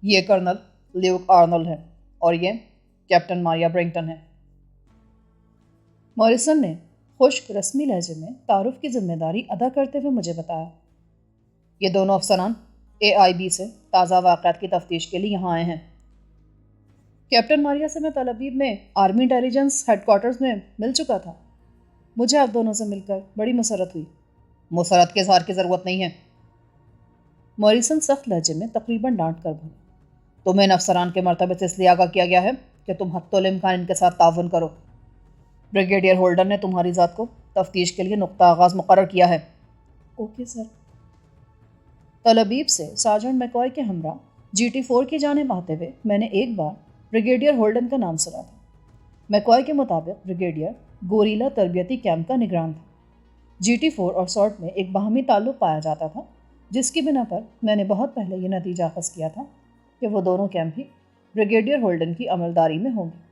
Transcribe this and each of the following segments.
یہ colonel Luke Arnold ہے اور یہ کیپٹن ماریا برنگٹن ہے۔ موریسن نے خشک رسمی لہجے میں تعارف کی ذمہ داری ادا کرتے ہوئے مجھے بتایا۔ یہ دونوں افسران AIB سے تازہ واقعات کی تفتیش کے لیے یہاں آئے ہیں۔ کیپٹن ماریا سے میں تل ابیب میں آرمی انٹیلیجنس ہیڈ کوارٹرز میں مل چکا تھا۔ مجھے آپ دونوں سے مل کر بڑی مسرت ہوئی۔ مسرت کے اظہار کی ضرورت نہیں ہے، موریسن سخت لہجے میں تقریباً ڈانٹ کر بولے۔ تمہیں ان افسران کے مرتبے سے اس لیے آگاہ کیا گیا ہے کہ تم حتی الامکان ان کے ساتھ تعاون کرو۔ بریگیڈیئر ہولڈر نے تمہاری ذات کو تفتیش کے لیے نقطہ آغاز مقرر کیا ہے۔ Okay sir. تل ابیب سے سارجنٹ میکوائے کے ہمراہ GT4 کی جانب آتے ہوئے میں نے ایک بار بریگیڈیئر ہولڈن کا نام سنا تھا۔ میکوائے کے مطابق بریگیڈیئر گوریلا تربیتی کیمپ کا نگران تھا۔ GT4 اور سارٹ میں ایک باہمی تعلق پایا جاتا تھا، جس کی بنا پر میں نے بہت پہلے یہ نتیجہ اخذ کیا تھا کہ وہ دونوں کیمپ ہی بریگیڈیئر ہولڈن کی عملداری میں ہوں گے۔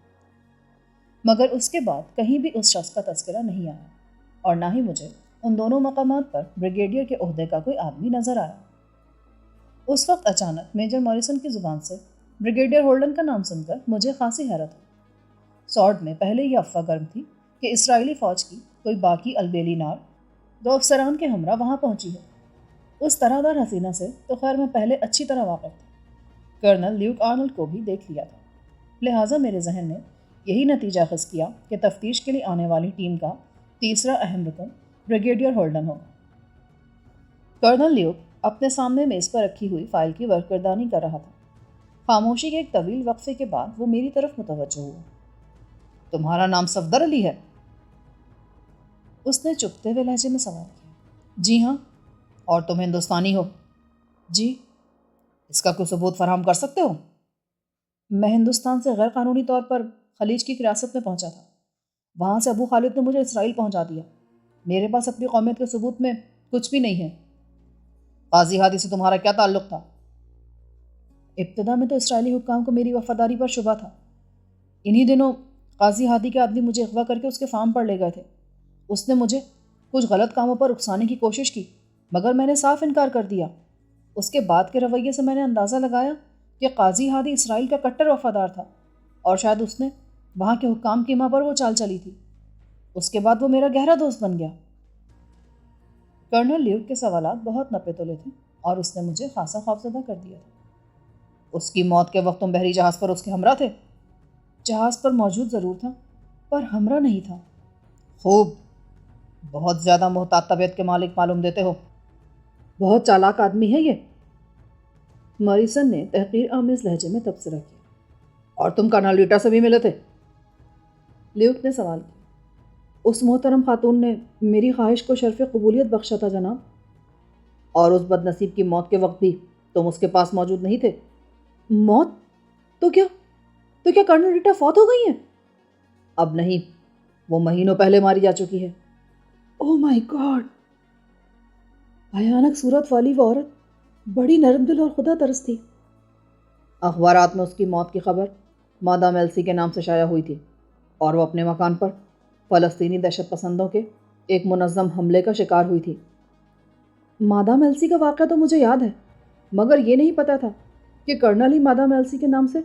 مگر اس کے بعد کہیں بھی اس شخص کا تذکرہ نہیں آیا اور نہ ہی مجھے ان دونوں مقامات پر بریگیڈیئر کے عہدے کا کوئی آدمی نظر آیا۔ اس وقت اچانک میجر موریسن کی زبان سے بریگیڈیئر ہولڈن کا نام سن کر مجھے خاصی حیرت ہوئی۔ سارٹ میں پہلے یہ افواہ گرم تھی کہ اسرائیلی فوج کی کوئی باقی البیلی نار 2 افسران کے ہمراہ وہاں پہنچی ہے۔ اس طرح دار حسینہ سے تو خیر میں پہلے اچھی طرح واقف تھا۔ کرنل لیوک آرنولڈ کو بھی دیکھ لیا تھا، لہٰذا میرے ذہن نے یہی نتیجہ اخذ کیا کہ تفتیش کے لیے آنے والی ٹیم کا تیسرا اہم رکن بریگیڈیئر ہولڈن ہوگا۔ کرنل لیوک اپنے سامنے میز پر رکھی ہوئی فائل کی ورقردانی کر رہا تھا۔ خاموشی کے ایک طویل وقفے کے بعد وہ میری طرف متوجہ ہوا۔ تمہارا نام صفدر علی ہے؟ اس نے چپتے ہوئے لہجے میں سوال کیا۔ جی ہاں۔ اور تم ہندوستانی ہو؟ جی۔ اس کا کوئی ثبوت فراہم کر سکتے ہو؟ میں ہندوستان سے غیر قانونی طور پر خلیج کی ریاست میں پہنچا تھا، وہاں سے ابو خالد نے مجھے اسرائیل پہنچا دیا۔ میرے پاس اپنی قومیت کے ثبوت میں کچھ بھی نہیں ہے۔ قاضی ہادی سے تمہارا کیا تعلق تھا؟ ابتدا میں تو اسرائیلی حکام کو میری وفاداری پر شبہ تھا۔ انہی دنوں قاضی ہادی کے آدمی مجھے اغوا کر کے اس کے فارم پر لے گئے تھے۔ اس نے مجھے کچھ غلط کاموں پر اکسانے کی کوشش کی، مگر میں نے صاف انکار کر دیا۔ اس کے بعد کے رویے سے میں نے اندازہ لگایا کہ قاضی ہادی اسرائیل کا کٹر وفادار تھا اور شاید اس نے وہاں کے حکام کی ماں پر وہ چال چلی تھی۔ اس کے بعد وہ میرا گہرا دوست بن گیا۔ کرنل لیوک کے سوالات بہت نپے تلے تھے اور اس نے مجھے خاصا خوفزدہ کر دیا تھا۔ اس کی موت کے وقت تم بحری جہاز پر اس کے ہمراہ تھے؟ جہاز پر موجود ضرور تھا پر ہمراہ نہیں تھا۔ خوب، بہت زیادہ محتاط طبیعت کے مالک معلوم دیتے ہو۔ بہت چالاک آدمی ہے یہ، موریسن نے تحقیر آمیز لہجے میں تبصرہ کیا۔ اور تم کرنل ریٹا سے بھی ملے تھے؟ لیوک نے سوال کیا۔ اس محترم خاتون نے میری خواہش کو شرف قبولیت بخشا تھا جناب۔ اور اس بد نصیب کی موت کے وقت بھی تم اس کے پاس موجود نہیں تھے؟ موت؟ تو کیا کرنل ریٹا فوت ہو گئی ہیں؟ اب نہیں، وہ مہینوں پہلے ماری جا چکی ہے۔ اوہ مائی گاڈ! بھیانک صورت والی وہ عورت بڑی نرم دل اور خدا ترس تھی۔ اخبارات میں اس کی موت کی خبر مادام ایلسی کے نام سے شائع ہوئی تھی اور وہ اپنے مکان پر فلسطینی دہشت پسندوں کے ایک منظم حملے کا شکار ہوئی تھی۔ مادام ایلسی کا واقعہ تو مجھے یاد ہے، مگر یہ نہیں پتا تھا کہ کرنل ہی مادام ایلسی کے نام سے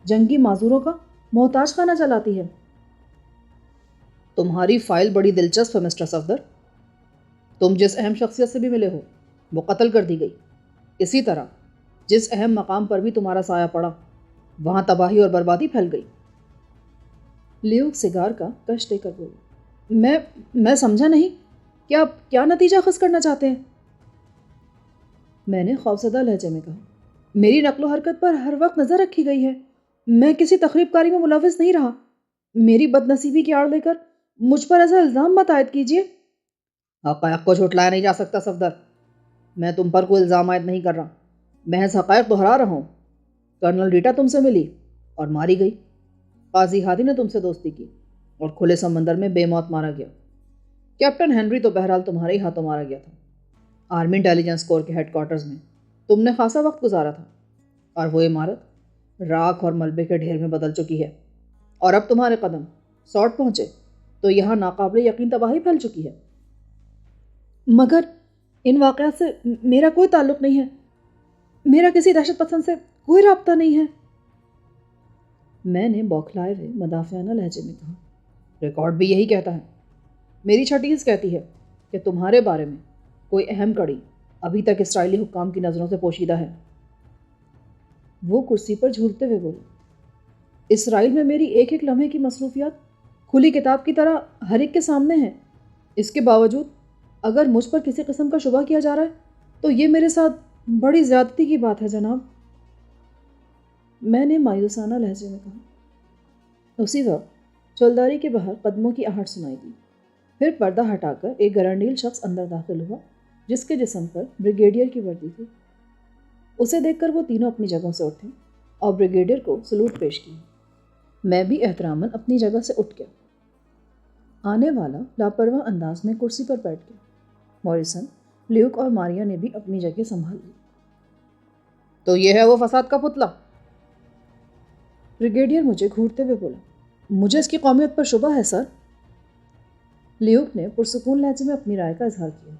جنگی معذوروں کا محتاج خانہ چلاتی ہے۔ تمہاری فائل بڑی دلچسپ ہے مسٹر صفدر۔ تم جس اہم شخصیت سے بھی ملے ہو وہ قتل کر دی گئی۔ اسی طرح جس اہم مقام پر بھی تمہارا سایہ پڑا وہاں تباہی اور بربادی پھیل گئی۔ لیوک سگار کا کش دے کر بولا۔ میں سمجھا نہیں کہ آپ کیا نتیجہ اخذ کرنا چاہتے ہیں؟ میں نے خوفزدہ لہجے میں کہا، میری نقل و حرکت پر ہر وقت نظر رکھی گئی ہے۔ میں کسی تخریب کاری میں ملوث نہیں رہا۔ میری بد نصیبی کی آڑ لے کر مجھ پر ایسا الزام مت عائد کیجیے۔ حقائق کو جھٹلایا نہیں جا سکتا صفدر۔ میں تم پر کوئی الزام عائد نہیں کر رہا، محض حقائق دہرا رہا ہوں۔ کرنل ریٹا تم سے ملی اور ماری گئی۔ قاضی ہادی نے تم سے دوستی کی اور کھلے سمندر میں بے موت مارا گیا۔ کیپٹن ہنری تو بہرحال تمہارے ہی ہاتھوں مارا گیا تھا۔ آرمی انٹیلیجنس کور کے ہیڈ کوارٹرز میں تم نے خاصا وقت گزارا تھا اور وہ عمارت راکھ اور ملبے کے ڈھیر میں بدل چکی ہے، اور اب تمہارے قدم سارٹ پہنچے تو یہاں ناقابل یقین تباہی پھیل چکی ہے۔ مگر ان واقعات سے میرا کوئی تعلق نہیں ہے۔ میرا کسی دہشت پسند سے کوئی رابطہ نہیں ہے؟ میں نے بوکھلائے ہوئے مدافعانہ لہجے میں کہا۔ ریکارڈ بھی یہی کہتا ہے۔ میری چھٹیز کہتی ہے کہ تمہارے بارے میں کوئی اہم کڑی ابھی تک اسرائیلی حکام کی نظروں سے پوشیدہ ہے۔ وہ کرسی پر جھولتے ہوئے بولا، اسرائیل میں میری ایک ایک لمحے کی مصروفیات کھلی کتاب کی طرح ہر ایک کے سامنے ہیں۔ اس کے باوجود اگر مجھ پر کسی قسم کا شبہ کیا جا رہا ہے تو یہ میرے ساتھ بڑی زیادتی کی بات ہے جناب، میں نے مایوسانہ لہجے میں کہا۔ اسی وقت چولداری کے باہر قدموں کی آہٹ سنائی دی۔ پھر پردہ ہٹا کر ایک گرنڈیل شخص اندر داخل ہوا جس کے جسم پر بریگیڈیئر کی وردی تھی۔ اسے دیکھ کر وہ تینوں اپنی جگہوں سے اٹھے اور بریگیڈیئر کو سلوٹ پیش کیا۔ میں بھی احتراماً اپنی جگہ سے اٹھ گیا۔ آنے والا لاپرواہ انداز میں کرسی پر بیٹھ گیا۔ موریسن، لیوک اور ماریا نے بھی اپنی جگہ سنبھال لی۔ تو یہ ہے وہ فساد کا پتلا؟ بریگیڈیئر مجھے گھورتے ہوئے بولا۔ مجھے اس کی قومیت پر شبہ ہے سر۔ لیوک نے پرسکون لہجے میں اپنی رائے کا اظہار کیا۔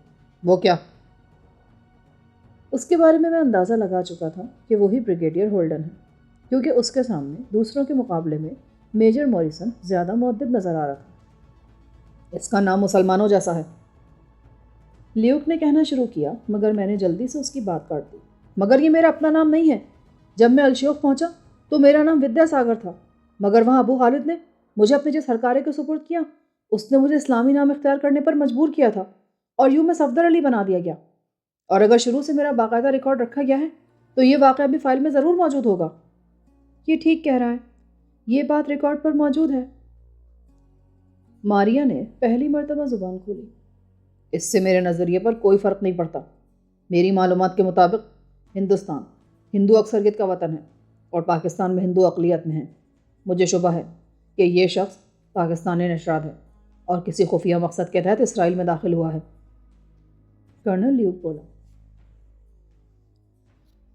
وہ کیا؟ اس کے بارے میں اندازہ لگا چکا تھا کہ وہی بریگیڈیئر ہولڈن ہے، کیونکہ اس کے سامنے دوسروں کے مقابلے میں میجر موریسن زیادہ مؤدب نظر آ رہا تھا۔ اس کا نام مسلمانوں جیسا ہے، لیوک نے کہنا شروع کیا، مگر میں نے جلدی سے اس کی بات کاٹ دی۔ مگر یہ میرا اپنا نام نہیں ہے۔ جب میں الشیوخ پہنچا تو میرا نام ودیا ساگر تھا، مگر وہاں ابو خالد نے مجھے اپنے جس ہرکارے کے سپرد کیا، اس نے مجھے اسلامی نام اختیار کرنے پر مجبور کیا تھا اور یوں میں صفدر علی بنا دیا گیا۔ اور اگر شروع سے میرا باقاعدہ ریکارڈ رکھا گیا ہے تو یہ واقعہ بھی فائل میں ضرور موجود ہوگا۔ یہ ٹھیک کہہ رہا ہے، یہ بات ریکارڈ پر موجود ہے۔ ماریا نے پہلی مرتبہ زبان کھولی۔ اس سے میرے نظریے پر کوئی فرق نہیں پڑتا۔ میری معلومات کے مطابق ہندوستان ہندو اکثریت کا وطن ہے اور پاکستان میں ہندو اقلیت میں ہے۔ مجھے شبہ ہے کہ یہ شخص پاکستانی نژاد ہے اور کسی خفیہ مقصد کے تحت اسرائیل میں داخل ہوا ہے۔ کرنل لیوک بولا،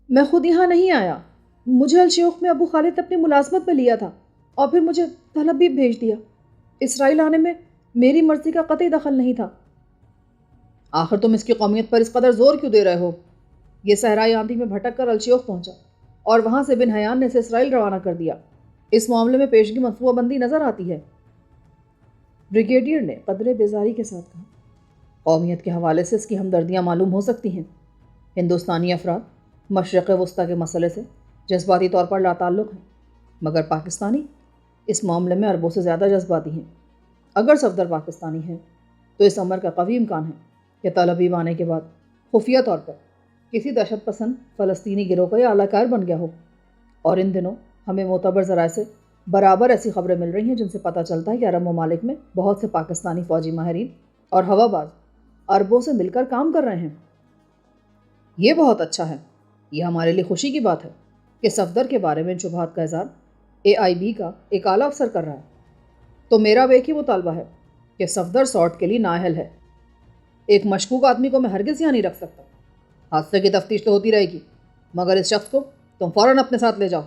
میں خود یہاں نہیں آیا۔ مجھے الشیوخ میں ابو خالد اپنی ملازمت میں لیا تھا اور پھر مجھے طلب بھی بھیج دیا۔ اسرائیل آنے میں میری مرضی کا قطعی دخل نہیں تھا۔ آخر تم اس کی قومیت پر اس قدر زور کیوں دے رہے ہو؟ یہ صحرائی آندھی میں بھٹک کر الشیوخ پہنچا اور وہاں سے بن حیان نے اسے اسرائیل روانہ کر دیا۔ اس معاملے میں پیشگی منصوبہ بندی نظر آتی ہے، بریگیڈیئر نے قدرے بیزاری کے ساتھ کہا۔ قومیت کے حوالے سے اس کی ہمدردیاں معلوم ہو سکتی ہیں۔ ہندوستانی افراد مشرق وسطیٰ کے مسئلے سے جذباتی طور پر لاتعلق ہیں، مگر پاکستانی اس معاملے میں عربوں سے زیادہ جذباتی ہیں۔ اگر صفدر پاکستانی ہے تو اس امر کا قوی امکان ہے کہ طالبین آنے کے بعد خفیہ طور پر کسی دہشت پسند فلسطینی گروہ کا یہ اعلی کار بن گیا ہو۔ اور ان دنوں ہمیں معتبر ذرائع سے برابر ایسی خبریں مل رہی ہیں جن سے پتہ چلتا ہے کہ عرب ممالک میں بہت سے پاکستانی فوجی ماہرین اور ہوا باز عربوں سے مل کر کام کر رہے ہیں۔ یہ بہت اچھا ہے۔ یہ ہمارے لیے خوشی کی بات ہے کہ صفدر کے بارے میں ان شبہات کا اظہار AIB کا ایک اعلیٰ افسر کر رہا ہے۔ تو میرا ایک ہی مطالبہ ہے کہ صفدر سارٹ کے لیے نااہل ہے۔ ایک مشکوک آدمی کو میں ہرگز یہاں نہیں رکھ سکتا۔ حادثے کی تفتیش تو ہوتی رہے گی، مگر اس شخص کو تم فوراً اپنے ساتھ لے جاؤ۔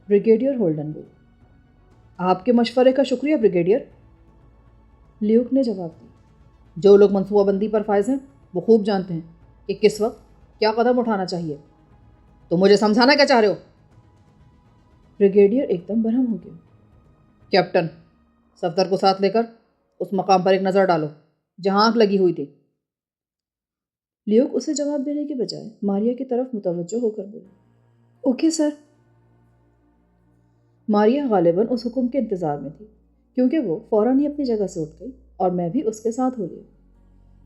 بریگیڈیئر ہولڈن بولی۔ آپ کے مشورے کا شکریہ بریگیڈیئر، لیوک نے جواب دیا۔ جو لوگ منصوبہ بندی پر فائز ہیں وہ خوب جانتے ہیں کہ کس وقت کیا قدم اٹھانا چاہیے۔ تو مجھے سمجھانا کیا چاہ رہے ہو؟ بریگیڈیئر ایک دم برہم ہو گیا۔ کیپٹن، صفدر کو ساتھ لے کر اس مقام پر ایک نظر ڈالو جہاں آنکھ لگی ہوئی تھی۔ لیوک اسے جواب دینے کے بجائے ماریا کی طرف متوجہ ہو کر بولا، اوکے سر۔ ماریا غالباً اس حکم کے انتظار میں تھی، کیونکہ وہ فوراً ہی اپنی جگہ سے اٹھ گئی اور میں بھی اس کے ساتھ ہو گئی۔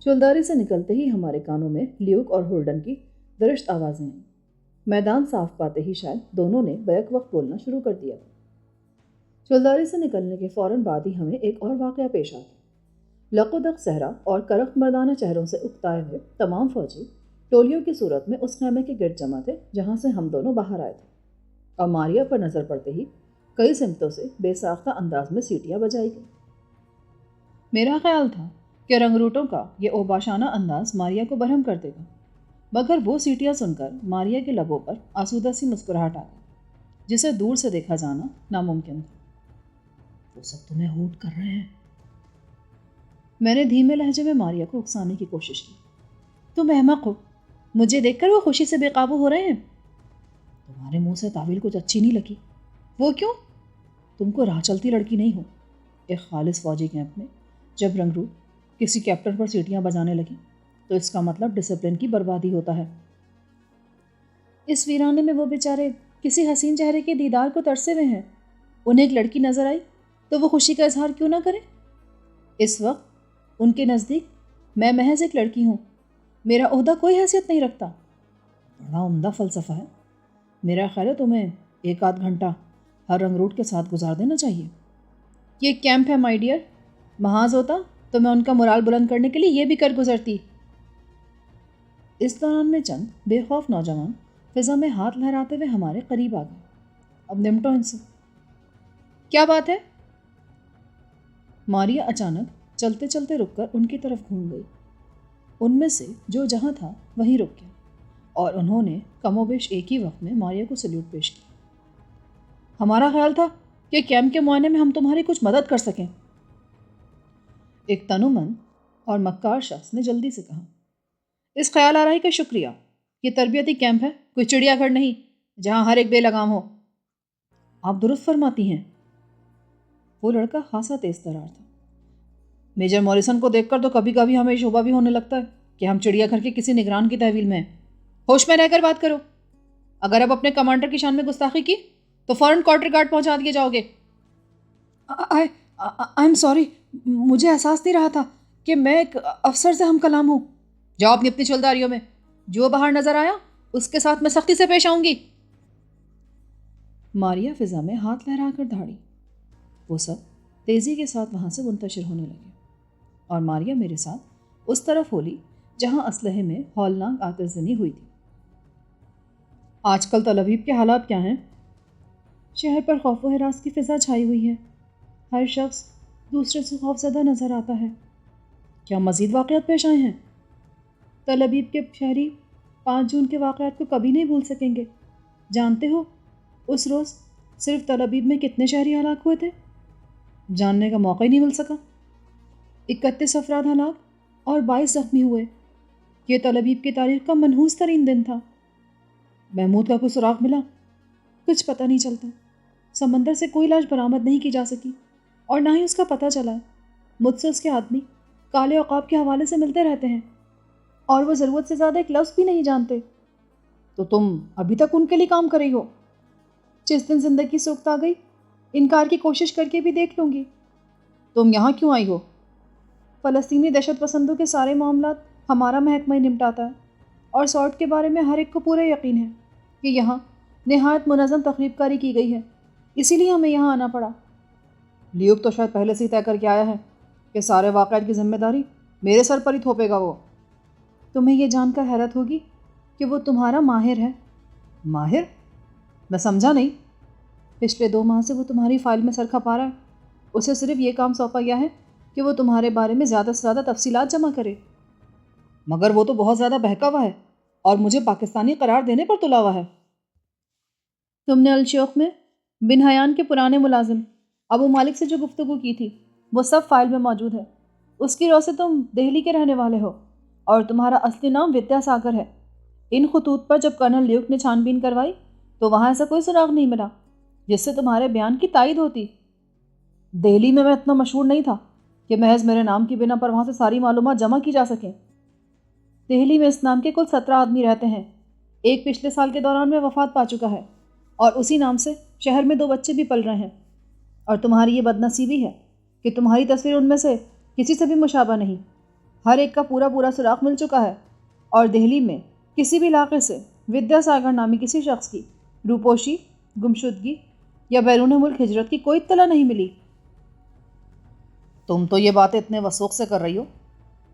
چولداری سے نکلتے ہی ہمارے کانوں میں لیوک اور ہولڈن کی درشت آوازیں آئیں۔ میدان صاف پاتے ہی شاید دونوں نے بیک وقت بولنا شروع کر دیا تھا۔ چولداری سے نکلنے کے فوراً بعد ہی ہمیں ایک اور واقعہ پیش آتا۔ لق و دق صحرا اور کرخت مردانہ چہروں سے اکتائے ہوئے تمام فوجی ٹولیوں کی صورت میں اس خیمے کے گرد جمع تھے جہاں سے ہم دونوں باہر آئے تھے، اور ماریا پر نظر پڑتے ہی کئی سمتوں سے بے ساختہ انداز میں سیٹیاں بجائی گئیں۔ میرا خیال تھا کہ رنگ روٹوں کا یہ اوباشانہ انداز ماریا کو برہم کر دے گا، مگر وہ سیٹیاں سن کر ماریا کے لبوں پر آسودہ سی مسکراہٹ آ گئی، جسے دور سے دیکھا جانا ناممکن تھا۔ وہ سب تمہیں ہوٹ کر رہے ہیں، میں نے دھیمے لہجے میں ماریا کو اکسانے کی کوشش کی۔ تم احمق ہو، مجھے دیکھ کر وہ خوشی سے بے قابو ہو رہے ہیں۔ تمہارے منہ سے تعویل کچھ اچھی نہیں لگی. وہ کیوں؟ تم کو راہ چلتی لڑکی نہیں ہو. ایک خالص فوجی کیمپ میں جب رنگروٹ کسی کیپٹن پر سیٹیاں بجانے لگیں تو اس کا مطلب ڈسپلن کی بربادی ہوتا ہے. اس ویرانے میں وہ بیچارے کسی حسین چہرے کے دیدار کو ترسے ہوئے ہیں. انہیں ایک لڑکی نظر آئی تو وہ خوشی کا اظہار کیوں نہ کریں؟ اس وقت ان کے نزدیک میں محض ایک لڑکی ہوں. میرا عہدہ کوئی حیثیت نہیں رکھتا. بڑا عمدہ فلسفہ ہے. میرا خیال ہے تمہیں 1 آدھ گھنٹہ ہر رنگروٹ کے ساتھ گزار دینا چاہیے. یہ کیمپ ہے مائی ڈیئر. محاذ ہوتا تو میں ان کا مورال بلند کرنے کے لیے یہ بھی کر گزرتی. اس دوران میں چند بے خوف نوجوان فضا میں ہاتھ لہراتے ہوئے ہمارے قریب آ گئے. اب نمٹو ان سے. کیا بات ہے؟ ماریا اچانک چلتے چلتے رک کر ان کی طرف گھوم گئی. ان میں سے جو جہاں تھا وہیں رک گیا اور انہوں نے کم و بیش ایک ہی وقت میں ماریا کو سلیوٹ پیش کیا. ہمارا خیال تھا کہ کیمپ کے معائنے میں ہم تمہاری کچھ مدد کر سکیں. ایک تنومند اور مکار شخص نے جلدی سے کہا. اس خیال آرائی کا شکریہ. یہ تربیتی کیمپ ہے، کوئی چڑیا گھر نہیں جہاں ہر ایک بے لگام ہو. آپ درست فرماتی ہیں. وہ لڑکا خاصا تیز ترار تھا. میجر موریسن کو دیکھ کر تو کبھی کبھی ہمیں شبہ بھی ہونے لگتا ہے کہ ہم چڑیا گھر کے کسی نگران کی تحویل میں ہیں. ہوش میں رہ کر بات کرو. اگر اب اپنے کمانڈر کی شان میں گستاخی کی تو فوراً کوارٹر گارڈ پہنچا دیے جاؤ گے. I am sorry. مجھے احساس نہیں رہا تھا کہ میں ایک افسر سے ہم کلام ہوں. جاؤ اپنی اپنی چلداریوں میں. جو باہر نظر آیا اس کے ساتھ میں سختی سے پیش آؤں گی. ماریا فضا میں ہاتھ لہرا کر دھاڑی. وہ سب تیزی کے ساتھ وہاں سے منتشر ہونے لگے اور ماریا میرے ساتھ اس طرف ہو لی جہاں اسلحے میں ہولناک آتش زنی ہوئی تھی. آج کل تل ابیب کے حالات کیا ہیں؟ شہر پر خوف و ہراس کی فضا چھائی ہوئی ہے. ہر شخص دوسرے سے خوف زدہ نظر آتا ہے. کیا مزید واقعات پیش آئے ہیں؟ تل ابیب کے شہری 5 جون کے واقعات کو کبھی نہیں بھول سکیں گے. جانتے ہو اس روز صرف تل ابیب میں کتنے شہری ہلاک ہوئے تھے؟ جاننے کا موقع ہی نہیں مل سکا. 31 افراد ہلاک اور 22 زخمی ہوئے. یہ تل ابیب کی تاریخ کا منحوس ترین دن تھا. محمود کا کوئی سراغ ملا؟ کچھ پتہ نہیں چلتا. سمندر سے کوئی لاش برآمد نہیں کی جا سکی اور نہ ہی اس کا پتہ چلا ہے. مجھ سے اس کے آدمی کالے عقاب کے حوالے سے ملتے رہتے ہیں اور وہ ضرورت سے زیادہ ایک لفظ بھی نہیں جانتے. تو تم ابھی تک ان کے لیے کام کر رہی ہو؟ جس دن زندگی سے اکتا گئی انکار کی کوشش کر کے بھی دیکھ لوں گی. تم یہاں کیوں آئی ہو؟ فلسطینی دہشت پسندوں کے سارے معاملات ہمارا محکمہ ہی نمٹاتا ہے اور سارٹ کے بارے میں ہر ایک کو پورا یقین ہے کہ یہاں نہایت منظم تخریب کاری کی گئی ہے. اسی لیے ہمیں یہاں آنا پڑا. لیوک تو شاید پہلے سے ہی طے کر کے آیا ہے کہ سارے واقعات کی ذمہ داری میرے سر پر ہی تھوپے گا. وہ تمہیں یہ جان کر حیرت ہوگی کہ وہ تمہارا ماہر ہے. ماہر؟ میں سمجھا نہیں. پچھلے 2 ماہ سے وہ تمہاری فائل میں سر کھپا رہا ہے. اسے صرف یہ کام سونپا گیا ہے کہ وہ تمہارے بارے میں زیادہ سے زیادہ تفصیلات جمع کرے. مگر وہ تو بہت زیادہ بہکا ہوا ہے اور مجھے پاکستانی قرار دینے پر تلا ہوا ہے. تم نے الشیوخ میں بن حیان کے پرانے ملازم ابو مالک سے جو گفتگو کی تھی وہ سب فائل میں موجود ہے. اس کی رو سے تم دہلی کے رہنے والے ہو اور تمہارا اصلی نام ودیا ساگر ہے. ان خطوط پر جب کرنل لیوک نے چھان بین کروائی تو وہاں ایسا کوئی سراغ نہیں ملا جس سے تمہارے بیان کی تائید ہوتی. دہلی میں اتنا مشہور نہیں تھا کہ محض میرے نام کی بنا پر وہاں سے ساری معلومات جمع کی جا سکیں. دہلی میں اس نام کے کل 17 آدمی رہتے ہیں. ایک پچھلے سال کے دوران میں وفات پا چکا ہے اور اسی نام سے شہر میں 2 بچے بھی پل رہے ہیں. اور تمہاری یہ بدنصیبی ہے کہ تمہاری تصویر ان میں سے کسی سے بھی مشابہ نہیں. ہر ایک کا پورا سراغ مل چکا ہے اور دہلی میں کسی بھی علاقے سے ودیا ساگر نامی کسی شخص کی روپوشی، گمشدگی یا بیرون ملک ہجرت کی کوئی اطلاع نہیں ملی. تم تو یہ باتیں اتنے وثوق سے کر رہی ہو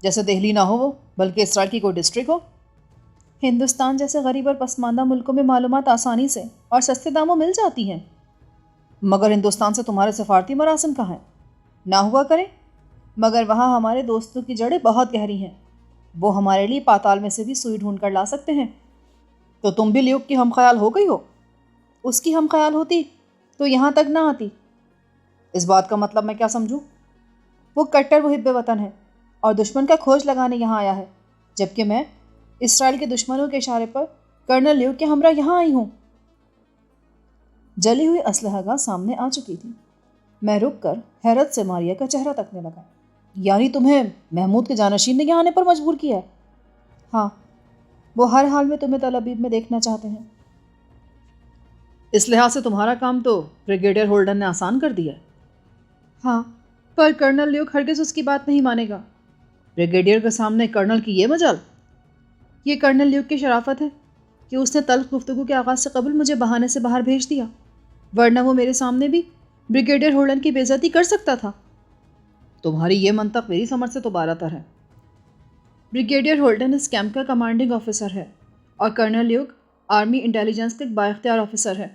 جیسے دہلی نہ ہو وہ بلکہ اسرائیل کی کوئی ڈسٹرکٹ ہو. ہندوستان جیسے غریب اور پسماندہ ملکوں میں معلومات آسانی سے اور سستے داموں مل جاتی ہیں. مگر ہندوستان سے تمہارے سفارتی مراسم کہاں ہیں؟ نہ ہوا کریں. مگر وہاں ہمارے دوستوں کی جڑیں بہت گہری ہیں. وہ ہمارے لیے پاتال میں سے بھی سوئی ڈھونڈ کر لا سکتے ہیں. تو تم بھی لیوک کی ہم خیال ہو گئی ہو؟ اس کی ہم خیال ہوتی تو یہاں تک نہ آتی. اس بات کا مطلب میں کیا سمجھوں؟ وہ کٹر محب وطن ہے اور دشمن کا کھوج لگانے یہاں آیا ہے، جبکہ میں اسرائیل کے دشمنوں کے اشارے پر کرنل لیوک کے ہمراہ یہاں آئی ہوں. جلی ہوئی اسلحہ گاہ سامنے آ چکی تھی۔ میں رک کر حیرت سے ماریا کا چہرہ تکنے لگا۔ یعنی تمہیں محمود کے جانشین نے یہاں آنے پر مجبور کیا ہے؟ ہاں، وہ ہر حال میں تمہیں تل ابیب میں دیکھنا چاہتے ہیں۔ اس لحاظ سے تمہارا کام تو بریگیڈیئر ہولڈن نے آسان کر دیا ہے۔ ہاں، پر کرنل لیوک ہرگز اس کی بات نہیں مانے گا۔ بریگیڈیئر کے سامنے کرنل کی یہ مجال؟ یہ کرنل لیوک کی شرافت ہے کہ اس نے تلخ گفتگو کے آغاز سے قبل مجھے بہانے سے باہر بھیج دیا، ورنہ وہ میرے سامنے بھی بریگیڈیئر ہولڈن کی بے عزتی کر سکتا تھا۔ تمہاری یہ منطق میری سمجھ سے تو بالاتر تر ہے۔ بریگیڈیئر ہولڈن اس کیمپ کا کمانڈنگ آفیسر ہے اور کرنل لیوک آرمی انٹیلیجنس کا ایک بااختیار آفیسر ہے۔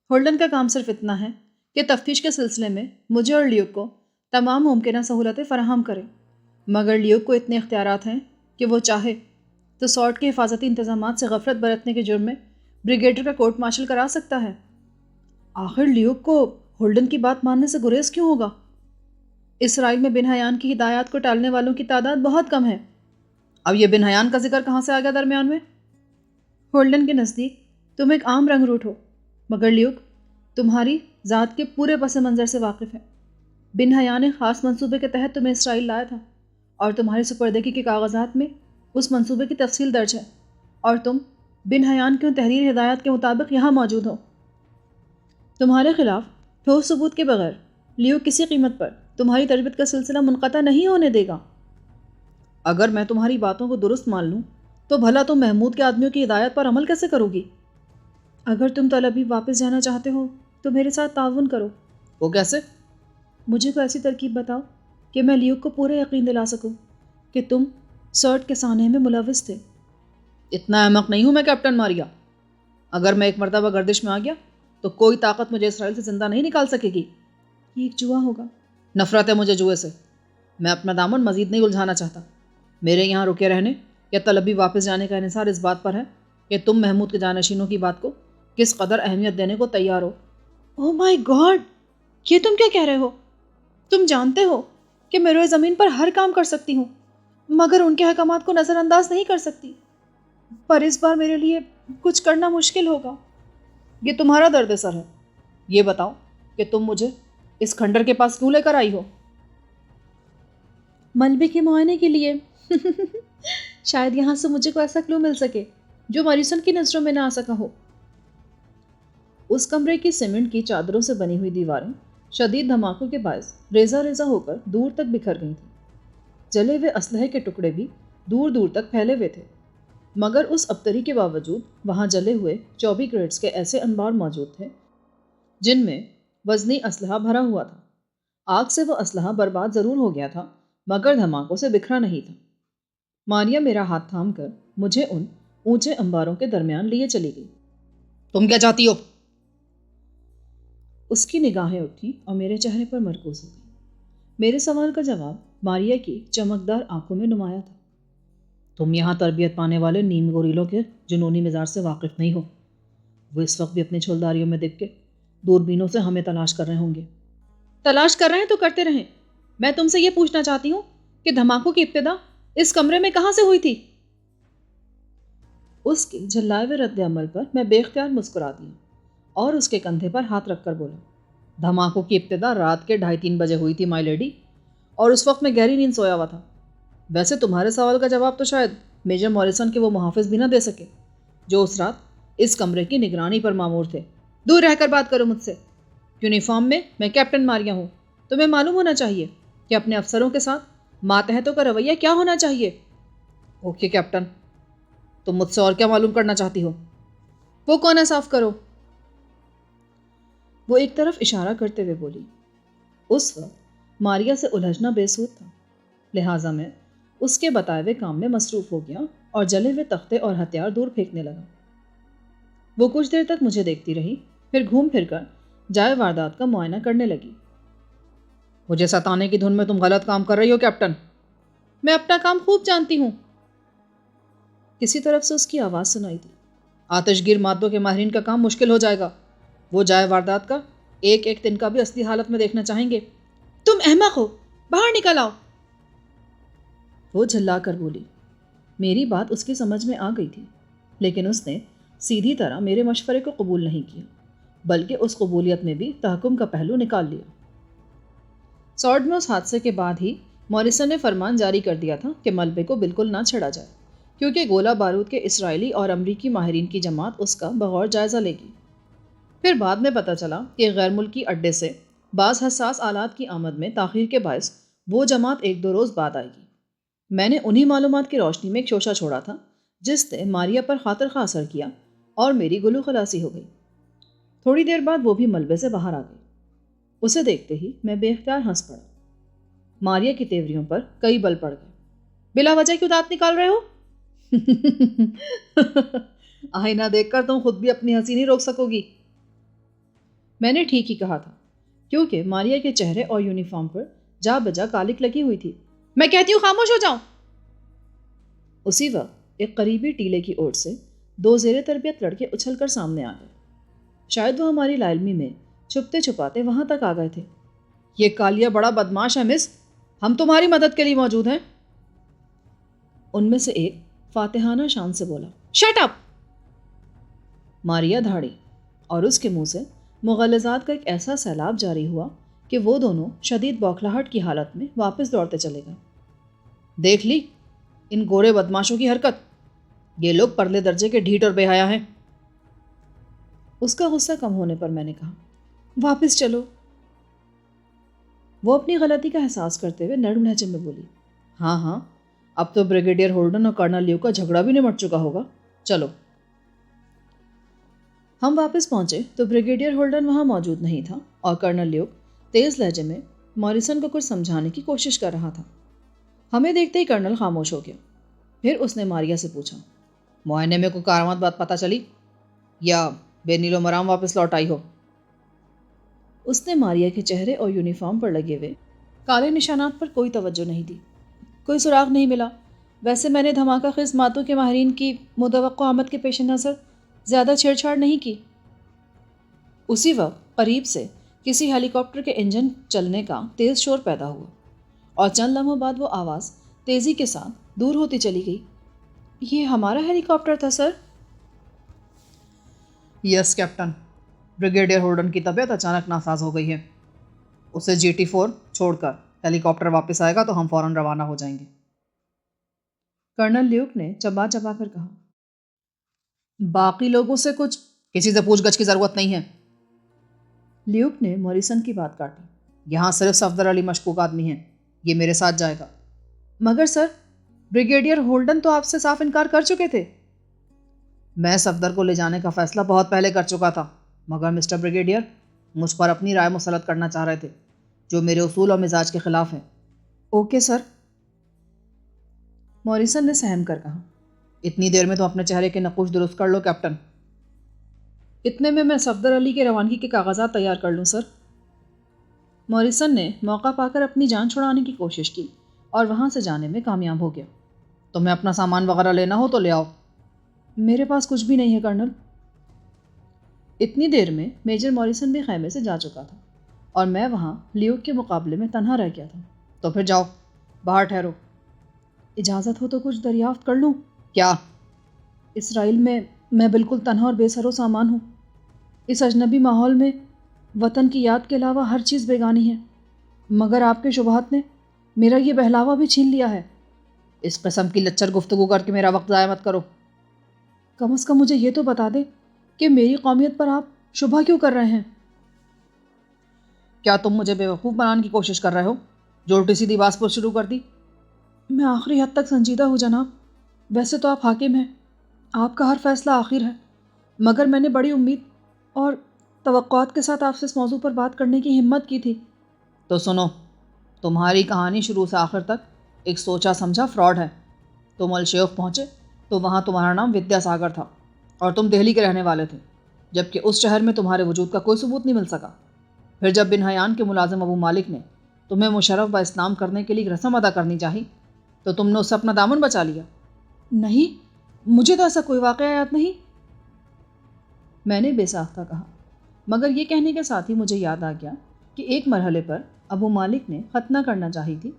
ہولڈن کا کام صرف اتنا ہے کہ تفتیش کے سلسلے میں مجھے اور لیوک کو تمام ممکنہ سہولتیں فراہم کرے، مگر لیوک کو اتنے اختیارات ہیں کہ وہ چاہے تو سارٹ کے حفاظتی انتظامات سے غفلت برتنے کے جرم میں بریگیڈیئر کا کورٹ مارشل کرا سکتا ہے۔ آخر لیوک کو ہولڈن کی بات ماننے سے گریز کیوں ہوگا؟ اسرائیل میں بن حیان کی ہدایات کو ٹالنے والوں کی تعداد بہت کم ہے۔ اب یہ بن حیان کا ذکر کہاں سے آ گیا درمیان میں؟ ہولڈن کے نزدیک تم ایک عام رنگ روٹ ہو، مگر لیوک تمہاری ذات کے پورے پس منظر سے واقف ہے۔ بن حیان ایک خاص منصوبے کے تحت تمہیں اسرائیل لایا تھا اور تمہاری سپردگی کے کاغذات میں اس منصوبے کی تفصیل درج ہے، اور تم بن حیان کی تحریر ہدایات کے مطابق یہاں موجود ہو۔ تمہارے خلاف ٹھوس ثبوت کے بغیر لیوک کسی قیمت پر تمہاری تربیت کا سلسلہ منقطع نہیں ہونے دے گا۔ اگر میں تمہاری باتوں کو درست مان لوں تو بھلا تم محمود کے آدمیوں کی ہدایت پر عمل کیسے کرو گی؟ اگر تم تل ابیب واپس جانا چاہتے ہو تو میرے ساتھ تعاون کرو۔ وہ کیسے؟ مجھے کوئی ایسی ترکیب بتاؤ کہ میں لیوک کو پورا یقین دلا سکوں کہ تم سرٹ کے سانحے میں ملوث تھے۔ اتنا احمق نہیں ہوں میں کیپٹن ماریا۔ اگر میں ایک مرتبہ گردش میں آ گیا تو کوئی طاقت مجھے اسرائیل سے زندہ نہیں نکال سکے گی۔ یہ ایک جوا ہوگا۔ نفرت ہے مجھے جوئے سے۔ میں اپنا دامن مزید نہیں الجھانا چاہتا۔ میرے یہاں رکے رہنے یا طل ابیب واپس جانے کا انحصار اس بات پر ہے کہ تم محمود کے جانشینوں کی بات کو کس قدر اہمیت دینے کو تیار ہو۔ اوہ مائی گاڈ، یہ تم کیا کہہ رہے ہو؟ تم جانتے ہو کہ میں روئے زمین پر ہر کام کر سکتی ہوں، مگر ان کے احکامات کو نظر انداز نہیں کر سکتی۔ پر اس بار میرے لیے کچھ کرنا مشکل ہوگا۔ یہ تمہارا درد سر ہے۔ یہ بتاؤ کہ تم مجھے اس کھنڈر کے پاس کیوں لے کر آئی ہو؟ ملبے کے معائنے کے لیے۔ شاید یہاں سے مجھے کوئی ایسا کلو مل سکے جو ماریسن کی نظروں میں نہ آ سکا ہو۔ اس کمرے کی سیمنٹ کی چادروں سے بنی ہوئی دیواریں شدید دھماکوں کے باعث ریزہ ریزہ ہو کر دور تک بکھر گئی تھیں۔ جلے ہوئے اسلحے کے ٹکڑے بھی دور دور تک پھیلے ہوئے تھے، مگر اس ابتری کے باوجود وہاں جلے ہوئے 24 گریڈز کے ایسے انبار موجود تھے جن میں وزنی اسلحہ بھرا ہوا تھا۔ آگ سے وہ اسلحہ برباد ضرور ہو گیا تھا، مگر دھماکوں سے بکھرا نہیں تھا۔ ماریا میرا ہاتھ تھام کر مجھے ان اونچے انباروں کے درمیان لیے چلی گئی۔ تم کیا چاہتی ہو؟ اس کی نگاہیں اٹھی اور میرے چہرے پر مرکوز ہو گئی۔ میرے سوال کا جواب ماریا کی چمکدار آنکھوں میں نمایاں تھا۔ تم یہاں تربیت پانے والے نیم گوریلوں کے جنونی مزاج سے واقف نہیں ہو۔ وہ اس وقت بھی اپنی چھولداریوں میں دب کے دوربینوں سے ہمیں تلاش کر رہے ہوں گے۔ تلاش کر رہے ہیں تو کرتے رہیں۔ میں تم سے یہ پوچھنا چاہتی ہوں کہ دھماکوں کی ابتدا اس کمرے میں کہاں سے ہوئی تھی؟ اس کے جھلائے ہوئے رد عمل پر میں بے اختیار مسکرا دیا اور اس کے کندھے پر ہاتھ رکھ کر بولا، دھماکوں کی ابتدا رات کے 2:30 بجے ہوئی تھی مائی لیڈی، اور اس وقت میں گہری نیند سویا ہوا تھا۔ ویسے تمہارے سوال کا جواب تو شاید میجر موریسن کے وہ محافظ بھی نہ دے سکے جو اس رات اس کمرے کی نگرانی پر مامور تھے۔ دور رہ کر بات کرو مجھ سے۔ یونیفارم میں کیپٹن ماریا ہوں۔ تمہیں معلوم ہونا چاہیے کہ اپنے افسروں کے ساتھ ماتحتوں کا رویہ کیا ہونا چاہیے۔ اوکے کیپٹن، تم مجھ سے اور کیا معلوم کرنا چاہتی ہو؟ وہ کون ہے صاف کرو۔ وہ ایک طرف اشارہ کرتے ہوئے بولی۔ اس وقت ماریا سے الجھنا بے سود تھا، لہٰذا میں اس کے بتائے ہوئے کام میں مصروف ہو گیا اور جلے ہوئے تختے اور ہتھیار دور پھینکنے لگا۔ وہ کچھ دیر تک مجھے دیکھتی رہی، پھر گھوم پھر کر جائے واردات کا معائنہ کرنے لگی۔ مجھے ستانے کی دھن میں تم غلط کام کر رہی ہو کیپٹن۔ میں اپنا کام خوب جانتی ہوں۔ کسی طرف سے اس کی آواز سنائی دی۔ آتش گیر مادوں کے ماہرین کا کام مشکل ہو جائے گا۔ وہ جائے واردات کا ایک ایک تنکا بھی اصلی حالت میں دیکھنا چاہیں گے۔ تم احمق ہو، باہر نکل آؤ۔ وہ جھلا کر بولی۔ میری بات اس کی سمجھ میں آ گئی تھی، لیکن اس نے سیدھی طرح میرے مشورے کو قبول نہیں کیا۔ بلکہ اس قبولیت میں بھی تحکم کا پہلو نکال لیا۔ سارڈ میں اس حادثے کے بعد ہی موریسن نے فرمان جاری کر دیا تھا کہ ملبے کو بالکل نہ چھڑا جائے، کیونکہ گولہ بارود کے اسرائیلی اور امریکی ماہرین کی جماعت اس کا بغور جائزہ لے گی۔ پھر بعد میں پتہ چلا کہ غیر ملکی اڈے سے بعض حساس آلات کی آمد میں تاخیر کے باعث وہ جماعت 1-2 روز بعد آئے گی۔ میں نے انہی معلومات کی روشنی میں ایک شوشہ چھوڑا تھا جس نے ماریا پر خاطر خواہ اثر کیا اور میری گلو خلاصی ہو گئی۔ تھوڑی دیر بعد وہ بھی ملبے سے باہر آ گئی۔ اسے دیکھتے ہی میں بے اختیار ہنس پڑا۔ ماریا کی تیوریوں پر کئی بل پڑ گئے۔ بلا وجہ کیوں دانت نکال رہے ہو؟ آئینہ دیکھ کر تم خود بھی اپنی ہنسی نہیں روک سکو گی۔ میں نے ٹھیک ہی کہا تھا، کیونکہ ماریا کے چہرے اور یونیفارم پر جا بجا کالک لگی ہوئی تھی۔ میں کہتی ہوں خاموش ہو جاؤ۔ اسی وقت ایک قریبی ٹیلے کی اوٹ سے 2 زیر تربیت لڑکے اچھل کر سامنے آ گئے۔ شاید وہ ہماری لا علمی میں چھپتے چھپاتے وہاں تک آ گئے تھے۔ یہ کالیا بڑا بدماش ہے مس، ہم تمہاری مدد کے لیے موجود ہیں۔ ان میں سے ایک فاتحانہ شان سے بولا، شٹ اپ! ماریا دھاڑی اور اس کے منہ سے مغلظات کا ایک ایسا سیلاب جاری ہوا کہ وہ دونوں شدید بوکھلاہٹ کی حالت میں واپس دوڑتے چلے گئے۔ دیکھ لی ان گورے بدماشوں کی حرکت، یہ لوگ پرلے درجے کے ڈھیٹ اور بے حیا ہیں۔ اس کا غصہ کم ہونے پر میں نے کہا، واپس چلو۔ وہ اپنی غلطی کا احساس کرتے ہوئے نرم لہجے میں بولی، ہاں ہاں، اب تو بریگیڈیئر ہولڈن اور کرنل لیو کا جھگڑا بھی نمٹ چکا ہوگا، چلو۔ ہم واپس پہنچے تو بریگیڈیئر ہولڈن وہاں موجود نہیں تھا اور کرنل لیو تیز لہجے میں موریسن کو کچھ سمجھانے کی کوشش کر رہا تھا۔ ہمیں دیکھتے ہی کرنل خاموش ہو گیا۔ پھر اس نے ماریا سے پوچھا، معائنے میں کوئی کارآمد بات پتہ چلی یا بے نیل و مرام واپس لوٹ آئی ہو؟ اس نے ماریا کے چہرے اور یونیفارم پر لگے ہوئے کالے نشانات پر کوئی توجہ نہیں دی۔ کوئی سراغ نہیں ملا۔ ویسے میں نے دھماکہ خیز ماتوں کے ماہرین کی متوقع آمد کے پیش نظر زیادہ چھیڑ چھاڑ نہیں کی۔ اسی وقت قریب سے کسی ہیلی کاپٹر کے انجن چلنے کا تیز شور پیدا ہوا اور چند لمحوں بعد وہ آواز تیزی کے ساتھ دور ہوتی چلی گئی۔ یہ ہمارا ہیلی کاپٹر تھا سر؟ یس کیپٹن، بریگیڈیئر ہولڈن کی طبیعت اچانک ناساز ہو گئی ہے۔ اسے GT4 چھوڑ کر ہیلی کاپٹر واپس آئے گا تو ہم فوراً روانہ ہو جائیں گے۔ کرنل لیوک نے چبا چبا کر کہا، باقی لوگوں سے کسی سے پوچھ گچھ کی ضرورت نہیں ہے۔ لیوک نے موریسن کی بات کاٹی، یہاں صرف صفدر علی مشکوک آدمی ہیں، یہ میرے ساتھ جائے گا۔ مگر سر، بریگیڈیئر ہولڈن تو آپ سے صاف انکار کر چکے تھے۔ میں صفدر کو لے جانے کا فیصلہ بہت پہلے کر چکا تھا، مگر مسٹر بریگیڈیئر مجھ پر اپنی رائے مسلط کرنا چاہ رہے تھے جو میرے اصول اور مزاج کے خلاف ہے۔ اوکے سر، موریسن نے سہم کر کہا۔ اتنی دیر میں تو اپنے چہرے کے نقوش درست کر لو کیپٹن۔ اتنے میں صفدر علی کے روانگی کے کاغذات تیار کر لوں سر۔ موریسن نے موقع پا کر اپنی جان چھڑانے کی کوشش کی اور وہاں سے جانے میں کامیاب ہو گیا۔ تمہیں اپنا سامان وغیرہ لینا ہو تو لے آؤ۔ میرے پاس کچھ بھی نہیں ہے کرنل۔ اتنی دیر میں میجر موریسن بھی خیمے سے جا چکا تھا اور میں وہاں لیوک کے مقابلے میں تنہا رہ گیا تھا۔ تو پھر جاؤ، باہر ٹھہرو۔ اجازت ہو تو کچھ دریافت کر لوں؟ کیا؟ اسرائیل میں بالکل تنہا اور بے سر و سامان ہوں۔ اس اجنبی ماحول میں وطن کی یاد کے علاوہ ہر چیز بیگانی ہے، مگر آپ کے شبہات نے میرا یہ بہلاوا بھی چھین لیا ہے۔ اس قسم کی لچر گفتگو کر کے میرا وقت ضائع مت کرو۔ کم از کم مجھے یہ تو بتا دے کہ میری قومیت پر آپ شبہ کیوں کر رہے ہیں؟ کیا تم مجھے بیوقوف بنانے کی کوشش کر رہے ہو جو الٹی سیدھی بات پر شروع کر دی؟ میں آخری حد تک سنجیدہ ہوں جناب۔ ویسے تو آپ حاکم ہیں، آپ کا ہر فیصلہ آخر ہے، مگر میں نے بڑی امید اور توقعات کے ساتھ آپ سے اس موضوع پر بات کرنے کی ہمت کی تھی۔ تو سنو، تمہاری کہانی شروع سے آخر تک ایک سوچا سمجھا فراڈ ہے۔ تم الشیخ پہنچے تو وہاں تمہارا نام ودیا ساگر تھا اور تم دہلی کے رہنے والے تھے، جبکہ اس شہر میں تمہارے وجود کا کوئی ثبوت نہیں مل سکا۔ پھر جب بن حیان کے ملازم ابو مالک نے تمہیں مشرف با اسلام کرنے کے لیے ایک رسم ادا کرنی چاہی تو تم نے اس سے اپنا دامن بچا لیا۔ نہیں، مجھے تو ایسا کوئی واقعہ یاد نہیں، میں نے بے ساختہ کہا، مگر یہ کہنے کے ساتھ ہی مجھے یاد آ گیا کہ ایک مرحلے پر ابو مالک نے ختنہ کرنا چاہی تھی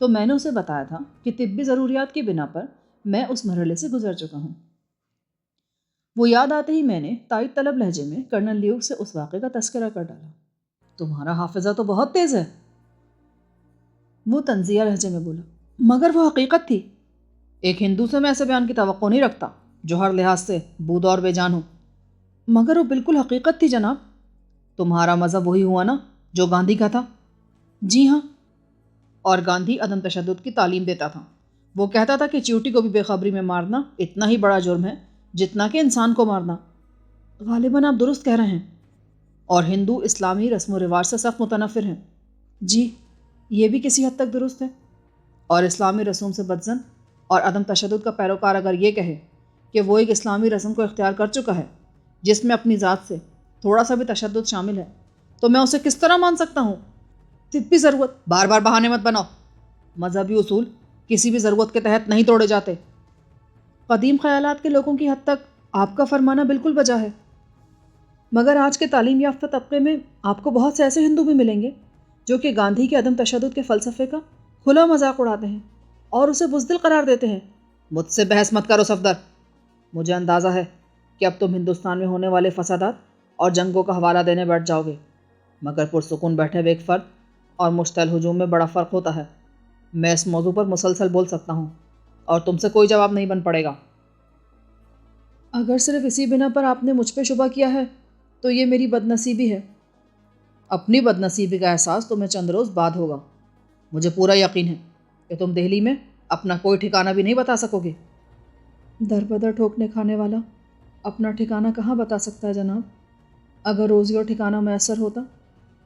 تو میں نے اسے بتایا تھا کہ طبی ضروریات کی بنا پر میں اس مرحلے سے گزر چکا ہوں۔ وہ یاد آتے ہی میں نے تائید طلب لہجے میں کرنل لیوک سے اس واقعے کا تذکرہ کر ڈالا۔ تمہارا حافظہ تو بہت تیز ہے، وہ طنزیہ لہجے میں بولا، مگر وہ حقیقت تھی۔ ایک ہندو سے میں ایسے بیان کی توقع نہیں رکھتا جو ہر لحاظ سے بودھ اور بے جان ہو۔ مگر وہ بالکل حقیقت تھی جناب۔ تمہارا مذہب وہی ہوا نا جو گاندھی کا تھا؟ جی ہاں۔ اور گاندھی عدم تشدد کی تعلیم دیتا تھا۔ وہ کہتا تھا کہ چیوٹی کو بھی بے خبری میں مارنا اتنا ہی بڑا جرم ہے جتنا کہ انسان کو مارنا۔ غالباً آپ درست کہہ رہے ہیں۔ اور ہندو اسلامی رسم و رواج سے سخت متنفر ہیں۔ جی، یہ بھی کسی حد تک درست ہے۔ اور اسلامی رسوم سے بدزن اور عدم تشدد کا پیروکار اگر یہ کہے کہ وہ ایک اسلامی رسم کو اختیار کر چکا ہے جس میں اپنی ذات سے تھوڑا سا بھی تشدد شامل ہے، تو میں اسے کس طرح مان سکتا ہوں؟ طبی ضرورت، بار بار بہانے مت بناؤ۔ مذہبی اصول کسی بھی ضرورت کے تحت نہیں توڑے جاتے۔ قدیم خیالات کے لوگوں کی حد تک آپ کا فرمانا بالکل بجا ہے، مگر آج کے تعلیم یافتہ طبقے میں آپ کو بہت سے ایسے ہندو بھی ملیں گے جو کہ گاندھی کے عدم تشدد کے فلسفے کا کھلا مذاق اڑاتے ہیں اور اسے بزدل قرار دیتے ہیں۔ مجھ سے بحث مت کرو صفدر۔ مجھے اندازہ ہے کہ اب تم ہندوستان میں ہونے والے فسادات اور جنگوں کا حوالہ دینے بیٹھ جاؤ گے، مگر پرسکون بیٹھے ہوئے ایک فرد اور مشتعل ہجوم میں بڑا فرق ہوتا ہے۔ میں اس موضوع پر مسلسل بول سکتا ہوں اور تم سے کوئی جواب نہیں بن پڑے گا۔ اگر صرف اسی بنا پر آپ نے مجھ پہ شبہ کیا ہے تو یہ میری بد نصیبی ہے۔ اپنی بد نصیبی کا احساس تمہیں چند روز بعد ہوگا۔ مجھے پورا یقین ہے کہ تم دہلی میں اپنا کوئی ٹھکانہ بھی نہیں بتا سکو گے۔ در بدر ٹھوکنے کھانے والا اپنا ٹھکانہ کہاں بتا سکتا ہے جناب؟ اگر روزی اور ٹھکانہ میسر ہوتا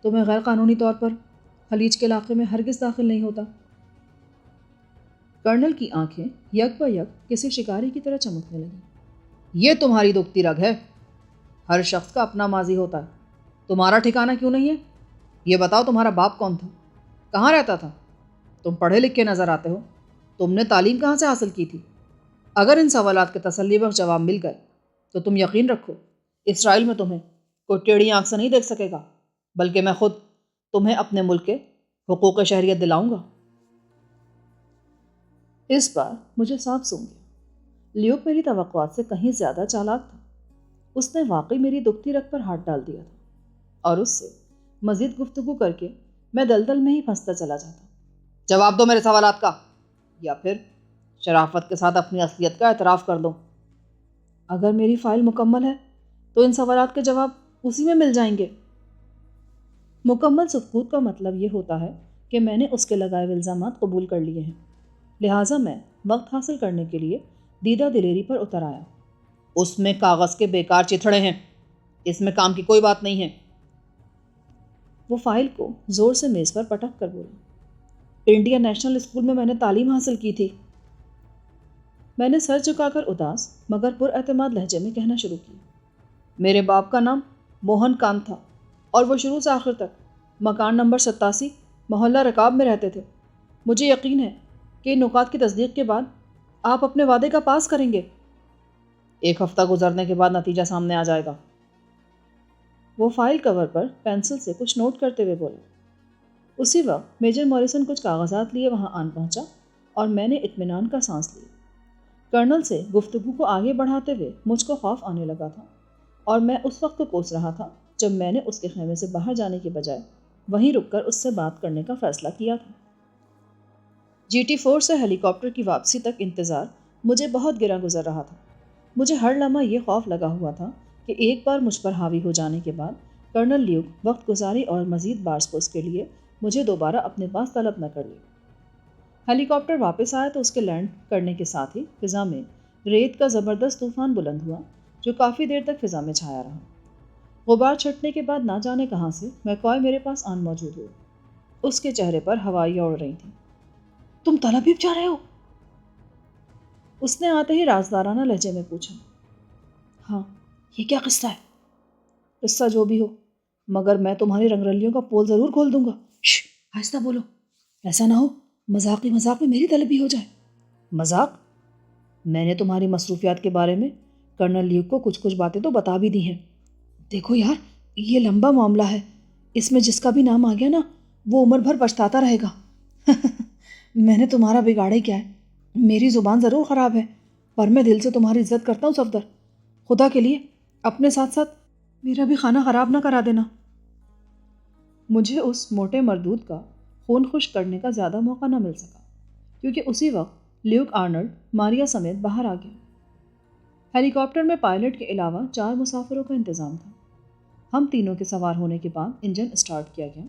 تو میں غیر قانونی طور پر خلیج کے علاقے میں ہرگز داخل نہیں ہوتا۔ کرنل کی آنکھیں یک بہ یک کسی شکاری کی طرح چمکنے لگیں۔ یہ تمہاری دکھتی رگ ہے۔ ہر شخص کا اپنا ماضی ہوتا ہے۔ تمہارا ٹھکانہ کیوں نہیں ہے؟ یہ بتاؤ، تمہارا باپ کون تھا؟ کہاں رہتا تھا؟ تم پڑھے لکھے نظر آتے ہو، تم نے تعلیم کہاں سے حاصل کی تھی؟ اگر ان سوالات کے تسلی بخش جواب مل گئے تو تم یقین رکھو اسرائیل میں تمہیں کوئی ٹیڑھی آنکھ سے نہیں دیکھ سکے گا، بلکہ میں خود تمہیں اپنے ملک کے حقوق شہریت دلاؤں گا۔ اس بار مجھے صاف سون گیا۔ لیوک میری توقعات سے کہیں زیادہ چالاک تھا۔ اس نے واقعی میری دکھتی رگ پر ہاتھ ڈال دیا تھا اور اس سے مزید گفتگو کر کے میں دلدل میں ہی پھنستا چلا جاتا۔ جواب دو میرے سوالات کا، یا پھر شرافت کے ساتھ اپنی اصلیت کا اعتراف کر دو۔ اگر میری فائل مکمل ہے تو ان سوالات کے جواب اسی میں مل جائیں گے۔ مکمل سکوت کا مطلب یہ ہوتا ہے کہ میں نے اس کے لگائے ہوئے الزامات قبول کر لیے ہیں، لہٰذا میں وقت حاصل کرنے کے لیے دیدہ دلیری پر اتر آیا۔ اس میں کاغذ کے بیکار چتھڑے ہیں، اس میں کام کی کوئی بات نہیں ہے۔ وہ فائل کو زور سے میز پر پٹک کر بولا، انڈین نیشنل اسکول میں نے تعلیم حاصل کی تھی۔ میں نے سر جھکا کر اداس مگر پر اعتماد لہجے میں کہنا شروع کیا، میرے باپ کا نام موہن کانت تھا اور وہ شروع سے آخر تک مکان نمبر 87 محلہ رکاب میں رہتے تھے۔ مجھے یقین ہے کہ ان نکات کی تصدیق کے بعد آپ اپنے وعدے کا پاس کریں گے۔ 1 ہفتہ گزرنے کے بعد نتیجہ سامنے آ جائے گا۔ وہ فائل کور پر پینسل سے کچھ نوٹ کرتے ہوئے بولا۔ اسی وقت میجر موریسن کچھ کاغذات لیے وہاں آن پہنچا اور میں نے اطمینان کا سانس لی۔ کرنل سے گفتگو کو آگے بڑھاتے ہوئے مجھ کو خوف آنے لگا تھا اور میں اس وقت کو کوس رہا تھا جب میں نے اس کے خیمے سے باہر جانے کے بجائے وہیں رک کر اس سے بات کرنے کا فیصلہ کیا تھا۔ GT4 سے ہیلی کاپٹر کی واپسی تک انتظار مجھے بہت گرا گزر رہا تھا۔ مجھے ہر لمحہ یہ خوف لگا ہوا تھا کہ ایک بار مجھ پر حاوی ہو جانے کے بعد کرنل لیوک وقت گزاری اور مزید بارسپوس کے لیے مجھے دوبارہ اپنے پاس طلب نہ کر لے۔ ہیلی کاپٹر واپس آیا تو اس کے لینڈ کرنے کے ساتھ ہی فضا میں ریت کا زبردست طوفان بلند ہوا جو کافی دیر تک فضا میں چھایا رہا۔ غبار چھٹنے کے بعد نہ جانے کہاں سے میکوائے میرے پاس آن موجود ہوئے۔ اس کے چہرے پر ہوائیاں اڑ رہی تھیں۔ تم تل ابیب جا رہے ہو؟ اس نے آتے ہی رازدارانہ لہجے میں پوچھا۔ ہاں، یہ کیا قصہ ہے؟ قصہ جو بھی ہو، مگر میں تمہاری رنگرلیوں کا پول ضرور کھول دوں گا۔ شش، آہستہ بولو، ایسا نہ ہو مذاق میں میری طلبی ہو جائے۔ مذاق؟ میں نے تمہاری مصروفیات کے بارے میں کرنل لیوک کو کچھ باتیں تو بتا بھی دی ہیں۔ دیکھو یار، یہ لمبا معاملہ ہے، اس میں جس کا بھی نام آ گیا نا وہ عمر بھر پچھتاتا رہے گا۔ میں نے تمہارا بگاڑا ہی کیا ہے؟ میری زبان ضرور خراب ہے پر میں دل سے تمہاری عزت کرتا ہوں صفدر۔ خدا کے لیے اپنے ساتھ ساتھ میرا بھی کھانا خراب نہ کرا دینا۔ مجھے اس موٹے مردود کا خون خشک کرنے کا زیادہ موقع نہ مل سکا، کیونکہ اسی وقت لیوک آرنلڈ ماریا سمیت باہر آ گیا۔ ہیلی کاپٹر میں پائلٹ کے علاوہ 4 مسافروں کا انتظام تھا۔ ہم تینوں کے سوار ہونے کے بعد انجن اسٹارٹ کیا گیا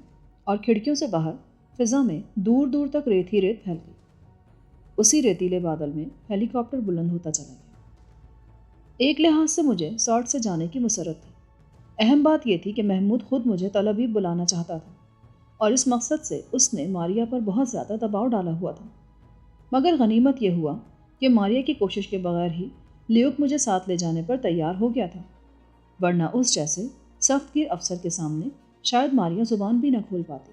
اور کھڑکیوں سے باہر فضا میں دور دور تک ریت ہی ریت پھیل گئی۔ اسی ریتیلے بادل میں ہیلی کاپٹر بلند ہوتا چلا گیا۔ ایک لحاظ سے مجھے سارٹ سے جانے کی مسرت تھی۔ اہم بات یہ تھی کہ محمود خود مجھے طلبی بلانا چاہتا تھا، اور اس مقصد سے اس نے ماریا پر بہت زیادہ دباؤ ڈالا ہوا تھا۔ مگر غنیمت یہ ہوا کہ ماریا کی کوشش کے بغیر ہی لیوک مجھے ساتھ لے جانے پر تیار ہو گیا تھا، ورنہ اس جیسے سخت گیر افسر کے سامنے شاید ماریا زبان بھی نہ کھول پاتی۔